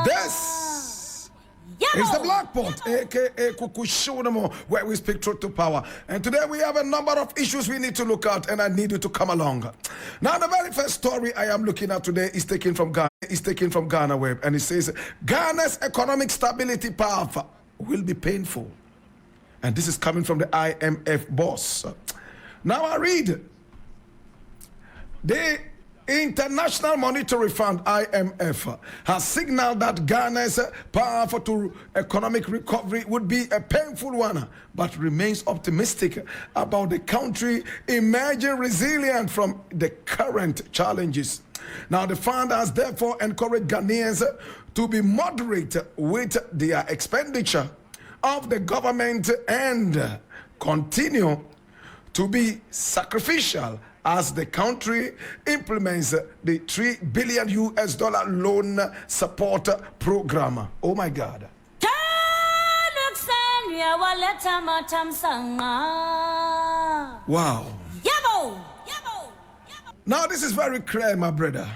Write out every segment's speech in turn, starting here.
This is the Black Pot, aka Kukushunamo, where we speak truth to power. And today we have a number of issues we need to look at, and I need you to come along. Now, the very first story I am looking at today is taken from Ghana Web, and it says Ghana's economic stability path will be painful. And this is coming from the IMF boss. Now I read, the International Monetary Fund, IMF, has signaled that Ghana's path to economic recovery would be a painful one, but remains optimistic about the country emerging resilient from the current challenges. Now, the fund has therefore encouraged Ghanaians to be moderate with their expenditure of the government and continue to be sacrificial as the country implements the $3 billion loan support program. Oh my God. Wow. Now this is very clear, my brother.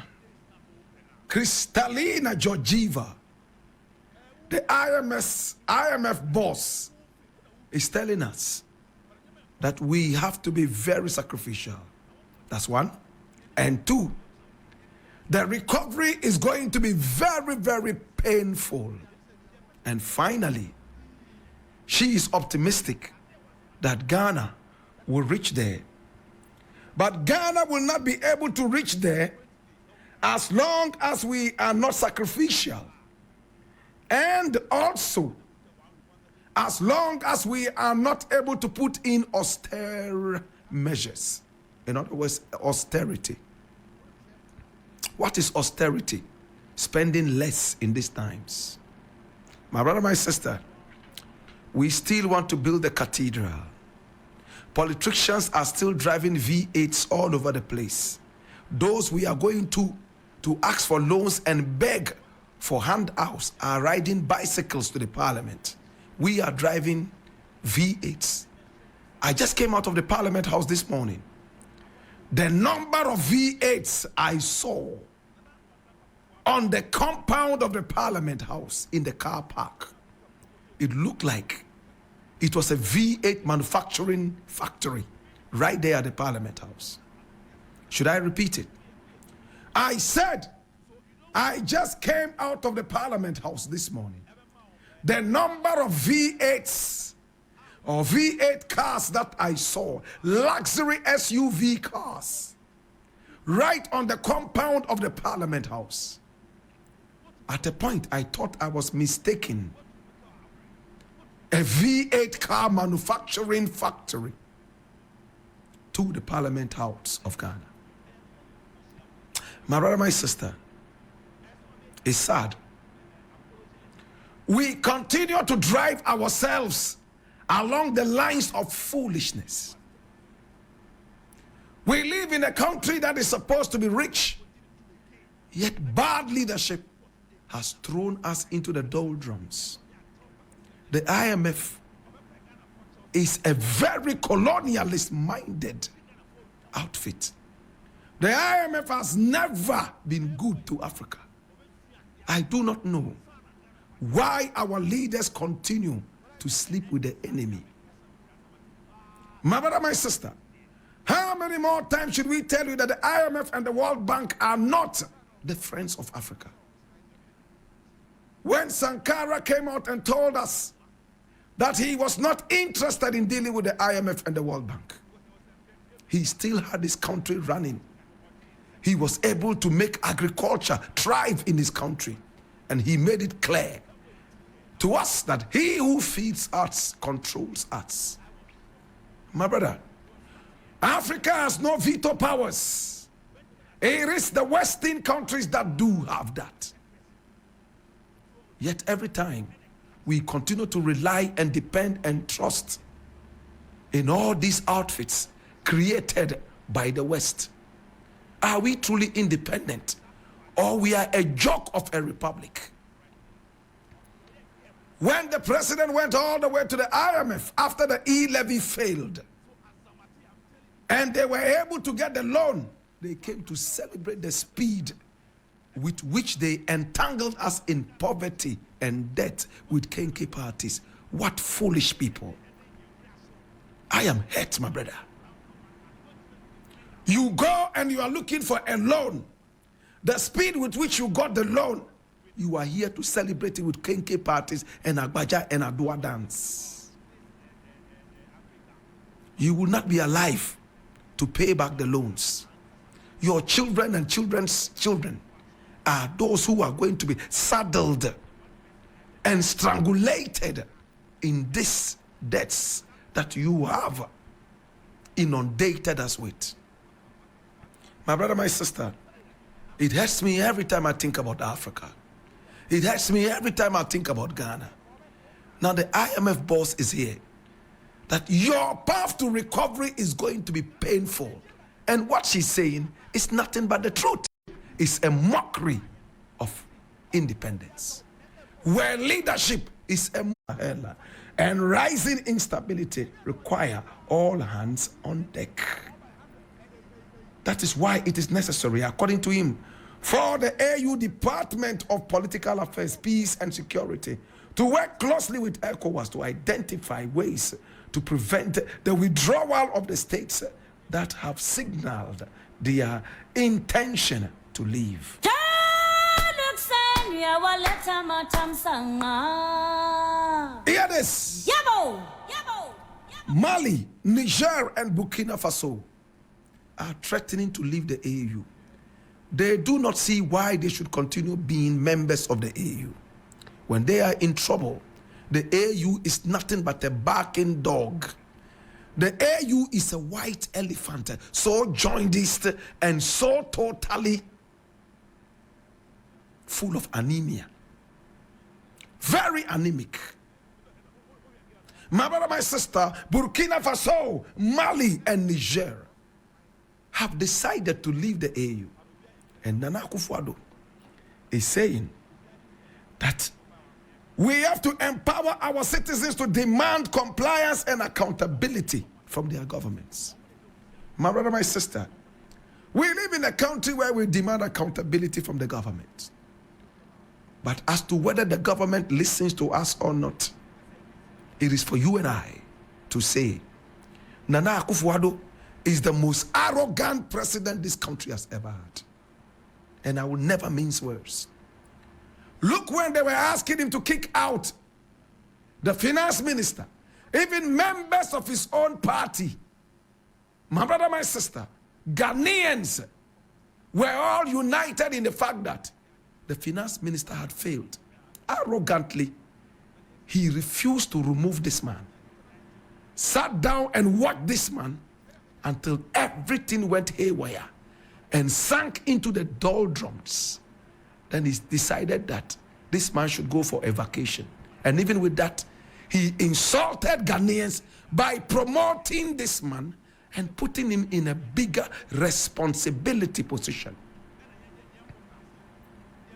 Kristalina Georgieva, the IMF boss, is telling us that we have to be very sacrificial. That's one. And two, the recovery is going to be very, very painful. And finally, she is optimistic that Ghana will reach there. But Ghana will not be able to reach there as long as we are not sacrificial. And also, as long as we are not able to put in austere measures. In other words, austerity. What is austerity? Spending less in these times. My brother, my sister, we still want to build a cathedral. Politicians are still driving V8s all over the place. Those we are going to ask for loans and beg for handouts are riding bicycles to the parliament. We are driving V8s. I just came out of the parliament house this morning. The number of V8s I saw on the compound of the Parliament House in the car park, it looked like it was a V8 manufacturing factory right there at the Parliament House. Should I repeat it? I said, I just came out of the Parliament House this morning. The number of V8s or V8 cars that I saw, luxury SUV cars, right on the compound of the Parliament House. At a point, I thought I was mistaken. A V8 car manufacturing factory to the Parliament House of Ghana. My brother, my sister, it's sad. We continue to drive ourselves along the lines of foolishness. We live in a country that is supposed to be rich, yet bad leadership has thrown us into the doldrums. The IMF is a very colonialist-minded outfit. The IMF has never been good to Africa. I do not know why our leaders continue to sleep with the enemy. My brother, my sister, how many more times should we tell you that the IMF and the World Bank are not the friends of Africa? When Sankara came out and told us that he was not interested in dealing with the IMF and the World Bank, he still had his country running. He was able to make agriculture thrive in his country, and he made it clear to us that he who feeds us controls us. My brother, Africa has no veto powers. It is the Western countries that do have that. Yet every time we continue to rely and depend and trust in all these outfits created by the West. Are we truly independent, or we are a joke of a republic? When the president went all the way to the IMF after the E-levy failed, and they were able to get the loan, they came to celebrate the speed with which they entangled us in poverty and debt with Kenke parties. What foolish people. I am hurt, my brother. You go and you are looking for a loan. The speed with which you got the loan, you are here to celebrate it with Kenke parties and Agbaja and Adua dance. You will not be alive to pay back the loans. Your children and children's children are those who are going to be saddled and strangulated in these debts that you have inundated us with. My brother, my sister, it hurts me every time I think about Africa. It hurts me every time I think about Ghana. Now the IMF boss is here. That your path to recovery is going to be painful. And what she's saying is nothing but the truth. It's a mockery of independence. Where leadership is a mockery and rising instability require all hands on deck. That is why it is necessary, according to him, for the AU Department of Political Affairs, Peace and Security to work closely with ECOWAS to identify ways to prevent the withdrawal of the states that have signaled their intention to leave. Hear this. Mali, Niger, and Burkina Faso are threatening to leave the AU. They do not see why they should continue being members of the AU. When they are in trouble, the AU is nothing but a barking dog. The AU is a white elephant, so jaundiced and so totally full of anemia. Very anemic. My brother, my sister, Burkina Faso, Mali, and Niger have decided to leave the AU. And Nana Akufo-Addo is saying that we have to empower our citizens to demand compliance and accountability from their governments. My brother, my sister, we live in a country where we demand accountability from the government. But as to whether the government listens to us or not, it is for you and I to say, Nana Akufo-Addo is the most arrogant president this country has ever had. And I will never mince words. Look, when they were asking him to kick out the finance minister, even members of his own party, my brother, my sister, Ghanaians were all united in the fact that the finance minister had failed. Arrogantly, he refused to remove this man, sat down and watched this man until everything went haywire and sank into the doldrums. Then he decided that this man should go for a vacation. And even with that, he insulted Ghanaians by promoting this man and putting him in a bigger responsibility position.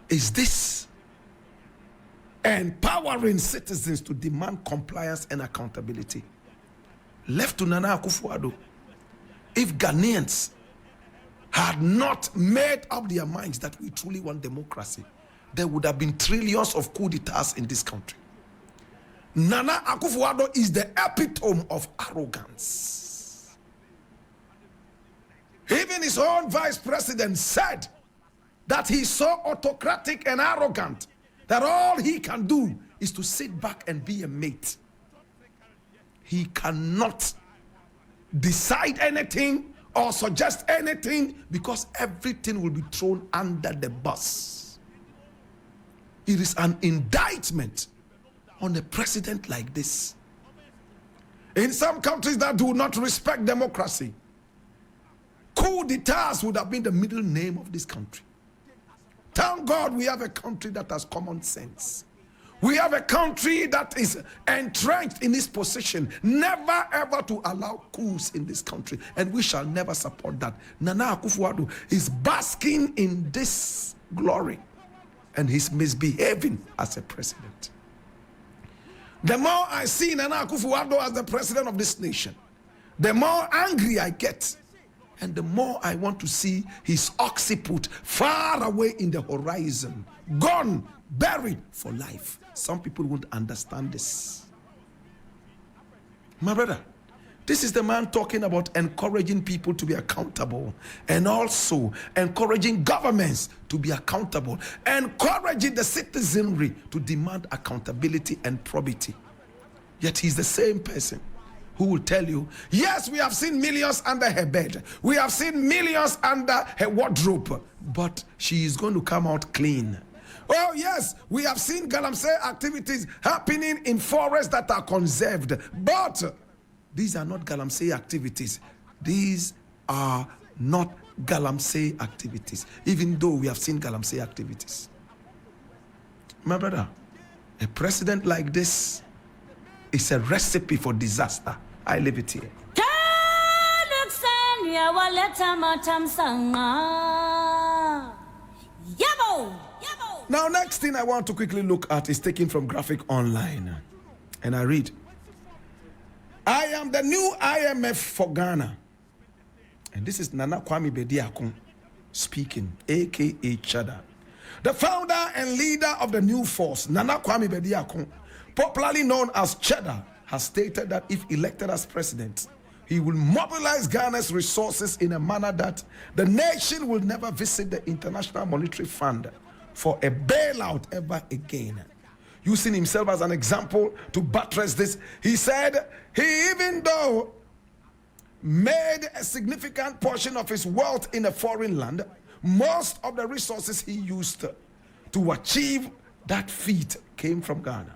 Is this empowering citizens to demand compliance and accountability? Left to Nana Akufo-Addo, if Ghanaians had not made up their minds that we truly want democracy, there would have been trillions of coup d'etats in this country. Nana Akufo-Addo is the epitome of arrogance. Even his own vice president said that he's so autocratic and arrogant that all he can do is to sit back and be a mate. He cannot decide anything or suggest anything because everything will be thrown under the bus. It is an indictment on a president like this. In some countries that do not respect democracy, coup d'etats would have been the middle name of this country. Thank God we have a country that has common sense. We have a country that is entrenched in its position, never ever to allow coups in this country, and we shall never support that. Nana Akufo-Addo is basking in this glory, and he's misbehaving as a president. The more I see Nana Akufo-Addo as the president of this nation, the more angry I get. And the more I want to see his occiput far away in the horizon, gone, buried for life. Some people won't understand this. My brother, this is the man talking about encouraging people to be accountable and also encouraging governments to be accountable, encouraging the citizenry to demand accountability and probity. Yet he's the same person who will tell you, yes, we have seen millions under her bed. We have seen millions under her wardrobe, but she is going to come out clean. Oh, yes, we have seen galamsey activities happening in forests that are conserved, but these are not galamsey activities. These are not galamsey activities, even though we have seen galamsey activities. My brother, a president like this is a recipe for disaster. I leave it here. Now, next thing I want to quickly look at is taken from Graphic Online. And I read, I am the new IMF for Ghana. And this is Nana Kwame Bediako speaking, aka Cheddar. The founder and leader of the new force, Nana Kwame Bediako, popularly known as Cheddar, has stated that if elected as president, he will mobilize Ghana's resources in a manner that the nation will never visit the International Monetary Fund for a bailout ever again. Using himself as an example to buttress this, he said he, even though made a significant portion of his wealth in a foreign land, most of the resources he used to achieve that feat came from Ghana.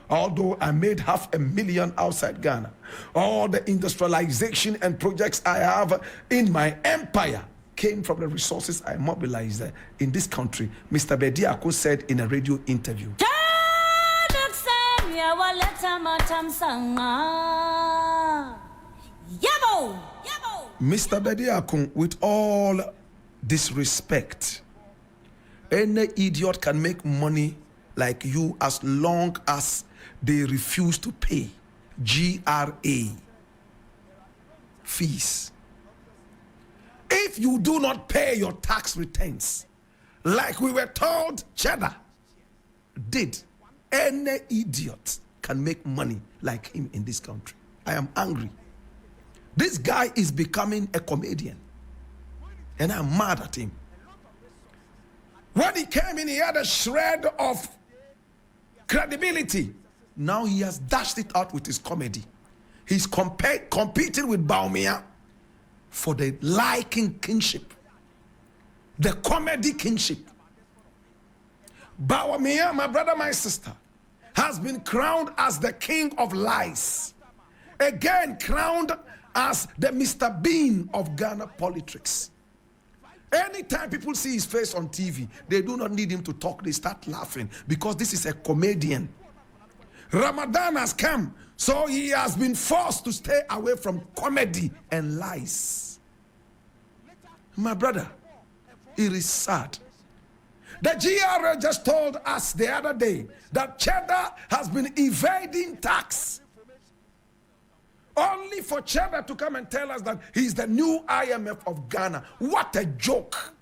Although I made $500,000 outside Ghana, all the industrialization and projects I have in my empire came from the resources I mobilized in this country, Mr. Bediako said in a radio interview. Mr. Bediako, with all disrespect, any idiot can make money like you as long as they refuse to pay GRA fees. If you do not pay your tax returns, like we were told Cheddar did, any idiot can make money like him in this country. I am angry. This guy is becoming a comedian, and I'm mad at him. When he came in, he had a shred of credibility. Now he has dashed it out with his comedy. He's competing with Baumia for the liking kingship, the comedy kingship. Baumia, my brother, my sister, has been crowned as the king of lies. Again, crowned as the Mr. Bean of Ghana politics. Anytime people see his face on TV, they do not need him to talk. They start laughing because this is a comedian. Ramadan has come, so he has been forced to stay away from comedy and lies. My brother, it is sad. The GRA just told us the other day that Cheddar has been evading tax. Only for Cheddar to come and tell us that he's the new IMF of Ghana. What a joke.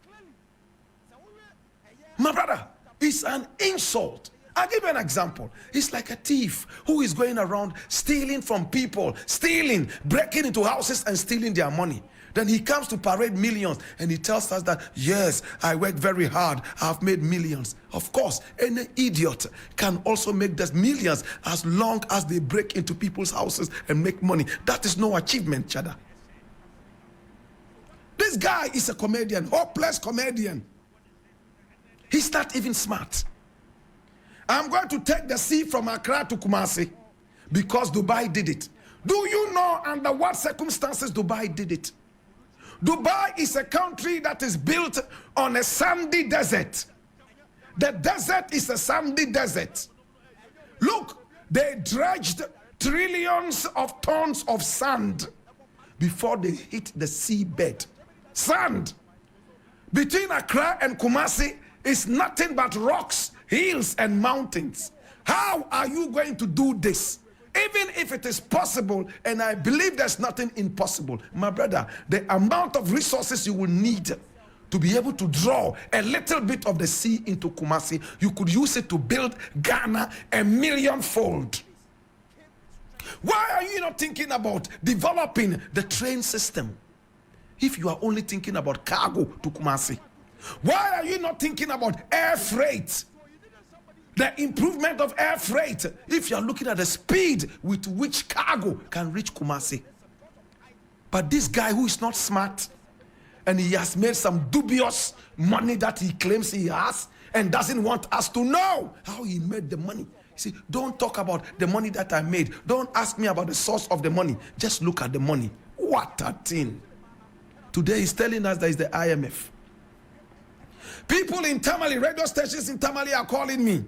My brother, it's an insult. I'll give you an example. It's like a thief who is going around stealing from people, breaking into houses and stealing their money. Then he comes to parade millions and he tells us that, yes, I worked very hard, I've made millions. Of course, any idiot can also make those millions as long as they break into people's houses and make money. That is no achievement, Cheddar. This guy is a comedian, hopeless comedian. He's not even smart. I'm going to take the sea from Accra to Kumasi because Dubai did it. Do you know under what circumstances Dubai did it? Dubai is a country that is built on a sandy desert. The desert is a sandy desert. Look, they dredged trillions of tons of sand before they hit the seabed. Sand. Between Accra and Kumasi is nothing but rocks, hills, and mountains. How are you going to do this Even if it is possible, and I believe there's nothing impossible, my brother, the amount of resources you will need to be able to draw a little bit of the sea into Kumasi, you could use it to build Ghana a millionfold. Why are you not thinking about developing the train system if you are only thinking about cargo to Kumasi? Why are you not thinking about air freight? The improvement of air freight, if you are looking at the speed with which cargo can reach Kumasi. But this guy who is not smart, and he has made some dubious money that he claims he has, and doesn't want us to know how he made the money. See, don't talk about the money that I made. Don't ask me about the source of the money. Just look at the money. What a thing. Today he's telling us that it's the IMF. People in Tamale, radio stations in Tamale are calling me.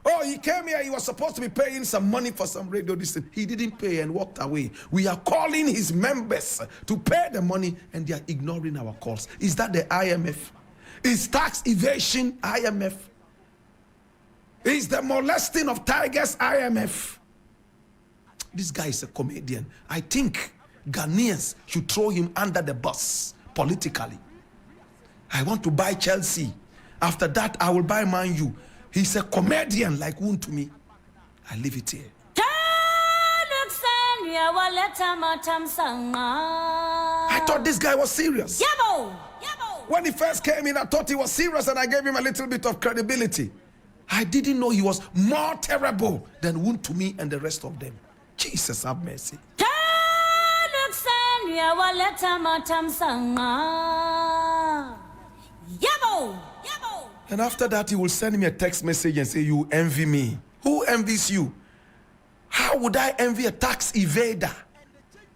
Oh, he came here, he was supposed to be paying some money for some radio listen. He didn't pay and walked away. We are calling his members to pay the money and they are ignoring our calls. Is that the IMF? Is tax evasion IMF? Is the molesting of tigers IMF? This guy is a comedian. I think Ghanaians should throw him under the bus politically. I want to buy Chelsea. After that, I will buy Man U. He's a comedian like one to me. I leave it here. I thought this guy was serious. When he first came in, I thought he was serious and I gave him a little bit of credibility. I didn't know he was more terrible than Woon to me and the rest of them. Jesus have mercy. And after that, he will send me a text message and say, you envy me. Who envies you? How would I envy a tax evader?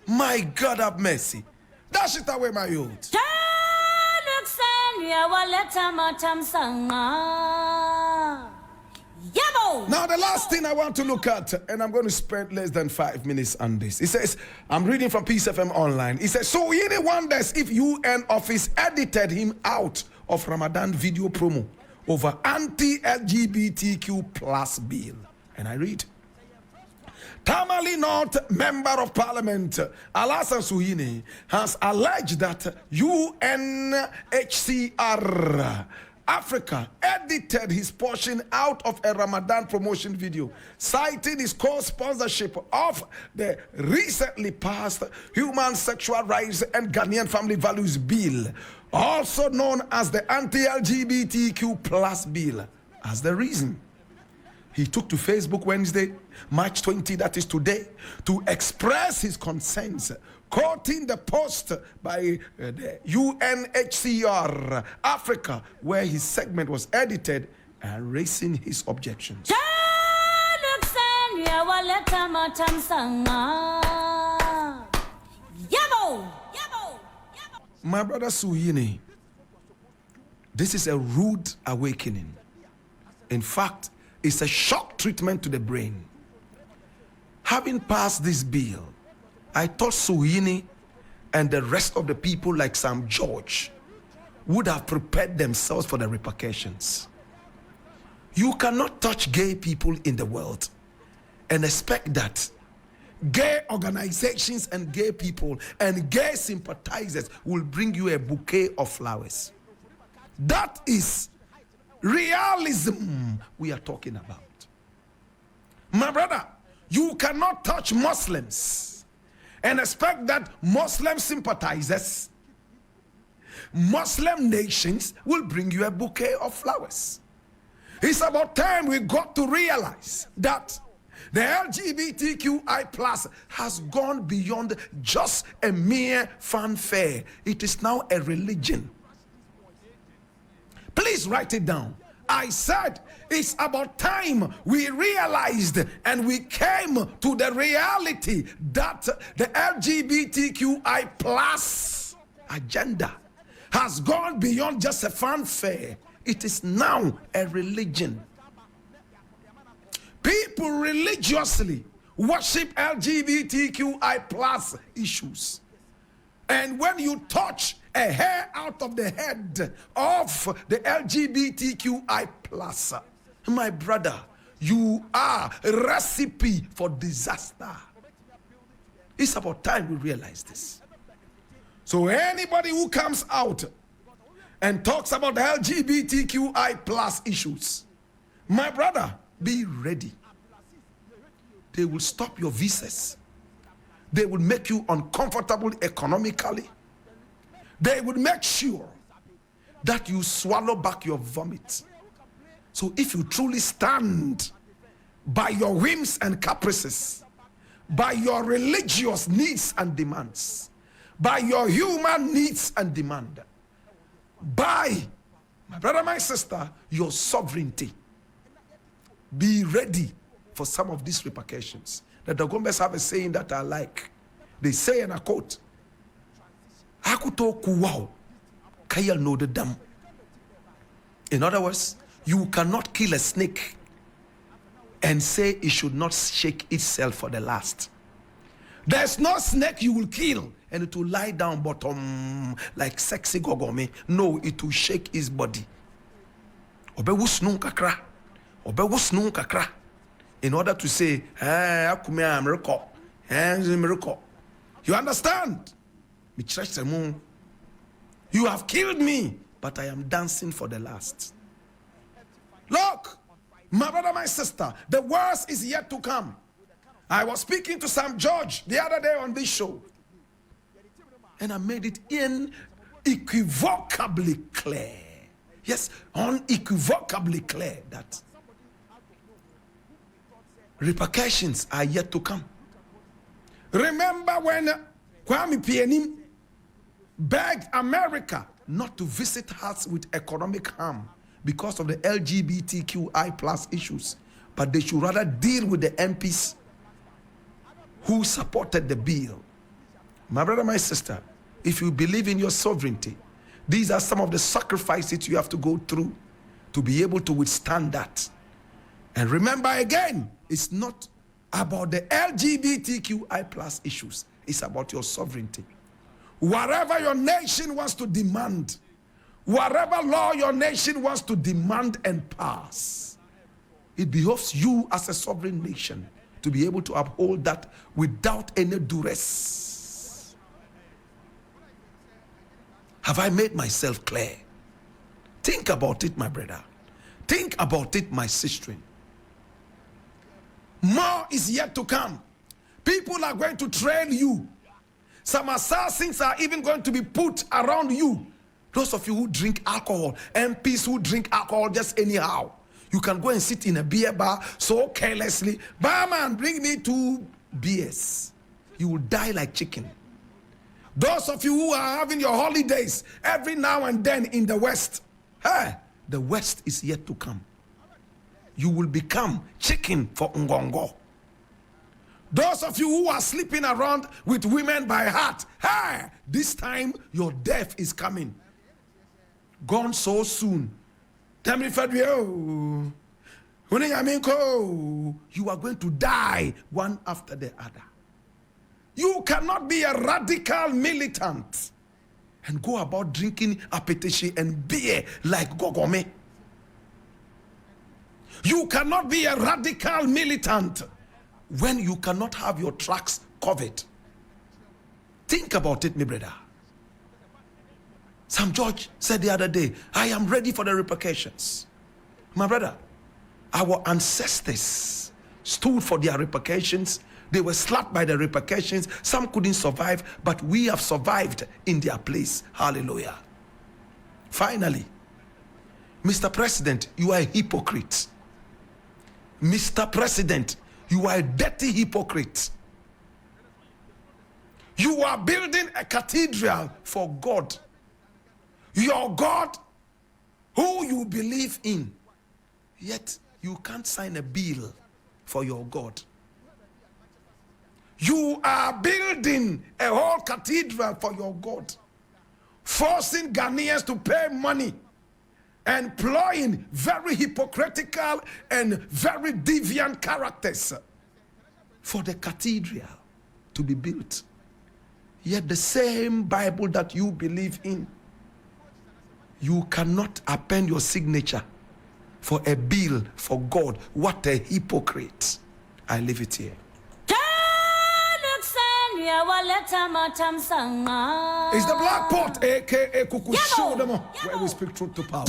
My God have mercy. Dash it away, my youth. Now the last thing I want to look at, and I'm going to spend less than 5 minutes on this. It says, I'm reading from Peace FM Online. It says, so he wonders if UN office edited him out of Ramadan video promo over anti-LGBTQ plus bill. And I read, Tamale North Member of Parliament Alasan Suhini has alleged that UNHCR Africa edited his portion out of a Ramadan promotion video, citing his co-sponsorship of the recently passed Human Sexual Rights and Ghanaian Family Values Bill, also known as the Anti-LGBTQ plus bill, as the reason. He took to Facebook Wednesday, March 20, that is today, to express his concerns, quoting the post by the UNHCR Africa, where his segment was edited, and raising his objections. My brother Suhini, this is a rude awakening. In fact, it's a shock treatment to the brain. Having passed this bill, I thought Suhini and the rest of the people like Sam George would have prepared themselves for the repercussions. You cannot touch gay people in the world and expect that gay organizations and gay people and gay sympathizers will bring you a bouquet of flowers. That is realism we are talking about. My brother, you cannot touch Muslims and expect that Muslim sympathizers, Muslim nations will bring you a bouquet of flowers. It's about time we got to realize that the LGBTQI plus has gone beyond just a mere fanfare. It is now a religion. Please write it down. I said it's about time we realized and we came to the reality that the LGBTQI plus agenda has gone beyond just a fanfare. It is now a religion. People religiously worship LGBTQI plus issues. And when you touch a hair out of the head of the LGBTQI plus, my brother, You are a recipe for disaster. It's about time we realize this. So anybody who comes out and talks about the LGBTQI plus issues, my brother, be ready. They will stop your visas. They will make you uncomfortable economically. They will make sure that you swallow back your vomit. So if you truly stand by your whims and caprices, by your religious needs and demands, by your human needs and demand, by, my brother, my sister, your sovereignty, be ready for some of these repercussions. The Dogombes have a saying that I like. They say, and I quote, Akuto kuwao, kaya no the dam. In other words, you cannot kill a snake and say it should not shake itself for the last. There's no snake you will kill and it will lie down bottom like sexy gogome. No, it will shake his body. Obe wusnun kakra. Obe wusnun kakra. In order to say, akume a miracle. Miracle. You understand? You have killed me, but I am dancing for the last. Look, my brother, my sister, the worst is yet to come. I was speaking to Sam George the other day on this show, and I made it unequivocally clear. Yes, unequivocally clear that repercussions are yet to come. Remember when Kwame Pianim begged America not to visit us with economic harm because of the LGBTQI plus issues, but they should rather deal with the MPs who supported the bill. My brother, my sister, if you believe in your sovereignty, these are some of the sacrifices you have to go through to be able to withstand that. And remember again, it's not about the LGBTQI plus issues. It's about your sovereignty. Whatever your nation wants to demand, whatever law your nation wants to demand and pass, it behoves you as a sovereign nation to be able to uphold that without any duress. Have I made myself clear? Think about it, my brother. Think about it, my sister. More is yet to come. People are going to trail you. Some assassins are even going to be put around you. Those of you who drink alcohol, MPs who drink alcohol just anyhow. You can go and sit in a beer bar so carelessly. Barman, bring me 2 beers. You will die like chicken. Those of you who are having your holidays every now and then in the West, the West is yet to come. You will become chicken for Ngongo. Those of you who are sleeping around with women by heart, this time your death is coming. Gone so soon. You are going to die one after the other. You cannot be a radical militant and go about drinking apetition and beer like Gogome. You cannot be a radical militant when you cannot have your tracks covered. Think about it, my brother. Sam George said the other day, I am ready for the repercussions. My brother, our ancestors stood for their repercussions. They were slapped by the repercussions. Some couldn't survive, but we have survived in their place. Hallelujah. Finally, Mr. President, you are a hypocrite. Mr. President, you are a dirty hypocrite. You are building a cathedral for God. Your God, who you believe in, yet you can't sign a bill for your God. You are building a whole cathedral for your God, forcing Ghanaians to pay money, employing very hypocritical and very deviant characters for the cathedral to be built. Yet the same Bible that you believe in, you cannot append your signature for a bill for God. What a hypocrite. I leave it here. It's the Black Pot, aka Kuku Show them where we speak truth to power.